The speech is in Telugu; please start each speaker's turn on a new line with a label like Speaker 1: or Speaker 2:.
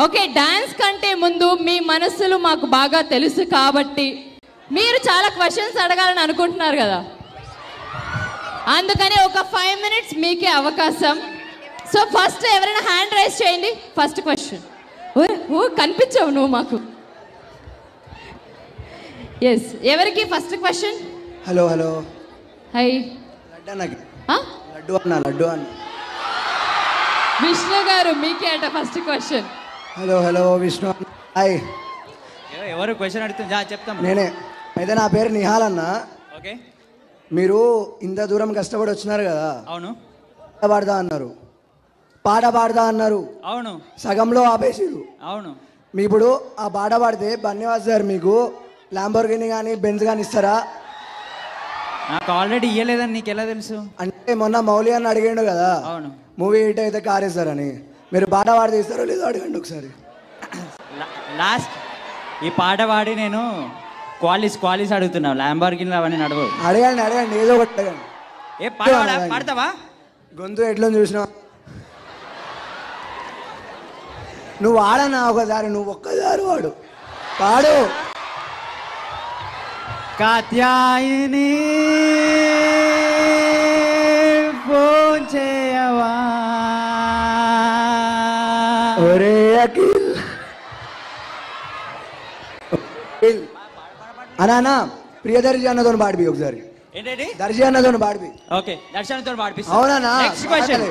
Speaker 1: ఓకే, డాన్స్ కంటే ముందు మీ మనసులు మాకు బాగా తెలుసు కాబట్టి మీరు చాలా క్వశ్చన్స్ అడగాలని అనుకుంటున్నారు కదా, అందుకని ఒక 5 minutes మీకే అవకాశం. సో ఫస్ట్ ఎవరైనా హ్యాండ్ రైజ్ చేయండి. First question. ఓ కనిపించావు నువ్వు మాకు. ఎస్, ఎవరికి first question?
Speaker 2: Hello hello.
Speaker 1: Hi.
Speaker 2: Laddu అన్న.
Speaker 1: విష్ణు గారు మీకే అట first question.
Speaker 2: Hello hello Vishnu. Hi.
Speaker 3: ఎవరు క్వశ్చన్ అడుగుతుంది? చెప్తాం.
Speaker 2: నేనే. అయితే నా పేరు నిహాల్ అన్న.
Speaker 3: ఓకే.
Speaker 2: మీరు ఇంత దూరం కష్టపడి వచ్చినారు కదా.
Speaker 3: అవును.
Speaker 2: పాట పాడదా అన్నారు.
Speaker 3: అవును.
Speaker 2: సగంలో ఆపేసిరు.
Speaker 3: అవును.
Speaker 2: మీ ఇప్పుడు ఆ పాట పాడితే బన్నీవాస్ గారు మీకు ల్యాంబోర్గిని కానీ బెంజ్ కానీ ఇస్తారా?
Speaker 3: నాకు ఆల్రెడీ ఇయ్యలేదని నీకు ఎలా తెలుసు?
Speaker 2: అంటే మొన్న మౌలి అని అడిగాడు కదా.
Speaker 3: అవును.
Speaker 2: మూవీ హిట్ అయితే కార్ ఇస్తారని. మీరు పాట పాడితే ఇస్తారో లేదో అడగండి ఒకసారి.
Speaker 3: లాస్ట్ ఈ పాట పాడి నేను క్వాలిస్ అడుగుతున్నావు. ల్యాంబోర్గిని అవన్నీ నడవవు.
Speaker 2: అడగండి ఏదో ఒకటి అడగండి.
Speaker 3: ఏ పాడతావా?
Speaker 2: గొంతు ఎట్లా చూసినావు? నువ్వు ఆడనా ఒకసారి, నువ్వు ఒక్కసారి వాడు పాడు.
Speaker 3: కాత్యాయిని ఫోన్ చేయవా?
Speaker 2: ఒరే అఖిల్ అనా ప్రియదర్శి అన్నతో పాడిపి ఒకసారి.
Speaker 3: ఏంటండి?
Speaker 2: దర్శి అన్నతో పాడిపి.
Speaker 3: ఓకే, దర్శనంతో పాడిపిస్తా.
Speaker 2: అవునా?
Speaker 3: Next question.